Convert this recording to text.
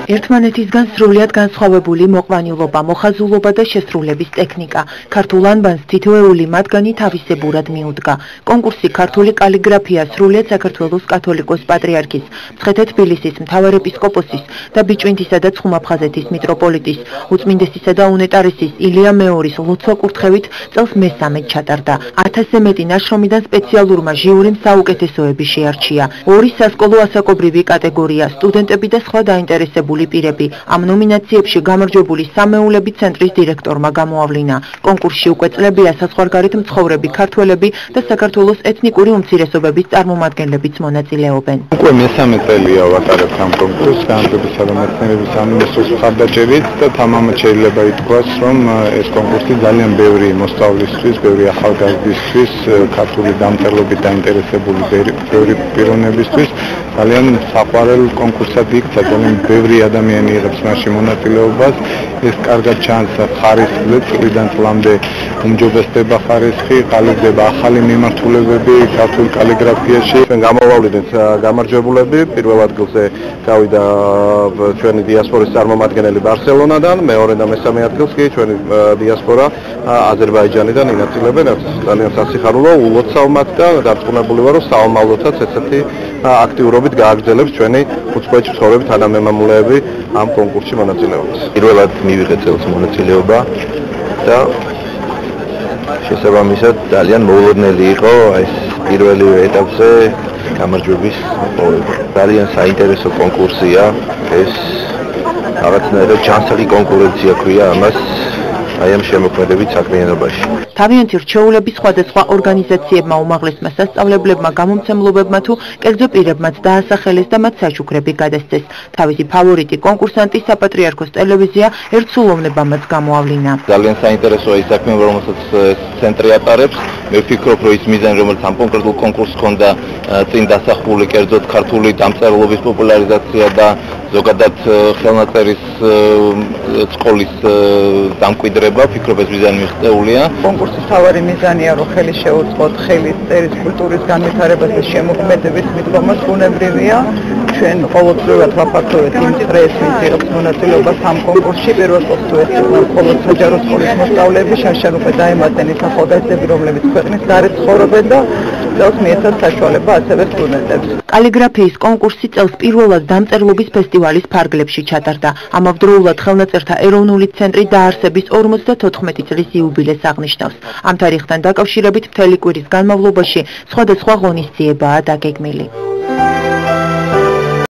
ერთმანეთისგან სრულიად განსხვავებული მოყვანილობა, მოხაზულობა და შესრულების ტექნიკა. ქართულ ანბანს თითოეული მათგანი თავისებურად მიუდგა. კონკურსი ქართული კალიგრაფია სრულიად საქართველოს კათოლიკოს პატრიარქის, მცხეთა-თბილისის მთავარეპისკოპოსის და ბიჭვინთისა და ცხუმაფხაზეთის მიტროპოლიტის, უწმინდესისა და უნეტარესის ილია მეორის ლოცვა-კურთხევით წელს მესამედ ჩატარდა. 1000-ზე მეტი ნაშრომიდან სპეციალურმა ჟიურიმ საუკეთესოები შეარჩია. 2 სასკოლო ასაკობრივი კატეგორია, სტუდენტები და სხვა დაინტერესებული პირები. ამ ნომინაციებში გამარჯვებული სამეულები ცენტრის დირექტორმა გამოავლინა. კონკურსში უკვე წლებია საზღვარგარეთ მცხოვრები ქართველები და საქართველოს ეთნიკური უმცირესობების წარმომადგენლებიც მონაწილეობენ. უკვე მესამე წელია ვატარებთ ამ კონკურსს განათლებისა და მეცნიერების სამინისტროს მხარდაჭერით და თამამად შეიძლება ითქვას, რომ ეს კონკურსი ძალიან ბევრი მოსწავლისთვის, ბევრი ახალგაზრდისთვის, ქართული დამწერლობით დაინტერესებული ბევრი პიროვნებისთვის ძალიან საყვარელ კონკურსად იქცა. ძალიან ბევრი ადამიანი იღებს მასში მონაწილეობას. ეს კარგად ჩანს ხარისხზე, წლიდან წლამდე უმჯობესდება ხარისხი, ყალიბდება ახალი მიმართულებები ქართულ კალიგრაფიაში. ჩვენ გამოვავლინეთ გამარჯვებულები. პირველ ადგილზე გავიდა ჩვენი დიასპორის წარმომადგენელი ბარსელონადან, მეორე და მესამე ადგილს კი ჩვენი დიასპორა აზერბაიჯანიდან ინაწილებენ. ძალიან სასიხარულო, ულოცავ მათ და დარწმუნებული ვარ, რომ საომალოთაც ესეთი აქტიურობით გააგრძელებს ჩვენი უცხოეთში მცხოვრები თანამემამულეები ამ კონკურსში მონაწილეობას. პირველად მივიღეთ წელს მონაწილეობა და შესაბამისად ძალიან მოულოდნელი იყო ეს პირველი ეტაპზე გამარჯვების მოპოვება. ძალიან საინტერესო კონკურსია ეს, რაღაცნაირად ჯანსაღი კონკურენცია ქვია ამას აი ამ შემოქმედებით საქმიანობაში. თავიანთი რჩეულები სხვადასხვა ორგანიზაციებმა, უმაღლესმა სასწავლებლებმა, გამომცემლობებმა თუ კერძო პირებმაც დაასახელეს და მათ საჩუქრები გადასცეს. თავისი ფავორიტი კონკურსანტი საპატრიარქოს ტელევიზია ერთსულოვნებამაც გამოავლინა. ძალიან საინტერესოა ის საქმე, რომელსაც ცენტრი ატარებს. მე ვფიქრობ, რომ ის მიზანი, რომელიც ამ კონკრეტულ კონკურსს ჰქონდა, წინ დასახული კერძოდ ქართული დამწერლობის პოპულარიზაცია და ზოგადად ხელნაწერის სკოლის დამკვიდრება, ვფიქრობ ეს მიზანი მიღწეულია. კონკურსის მთავარი მიზანია, რომ ხელი შეუწყოთ ხელის წერის კულტურის განვითარებას და შემოქმედების მიდგომას ბუნებრივია. ჩვენ ყოველდღიურად ვაფართოვებთ იმ წრეს, ვინც იღებს მონაწილეობას ამ კონკურსში. პირველ წელს თუ ეს იყო მხოლოდ საჯარო სკოლის მოსწავლეები, შარშან უკვე დაემატნენ ის ახალგაზრდები, რომლებიც ქვეყნის გარეთ ცხოვრობენ და წელს მიეცათ საშუალება ასევე სტუდენტებს. კალიგრაფიის კონკურსი წელს პირველად დამწერლობის ფესტივალის ფარგლებში ჩატარდა. ამავდროულად ხელნაწერთა ეროვნული ცენტრი დაარსების 54 წლის იუბილეს აღნიშნავს. ამ თარიღთან დაკავშირებით მთელი კვირის განმავლობაში სხვადასხვა ღონისძიებაა დაგეგმილი.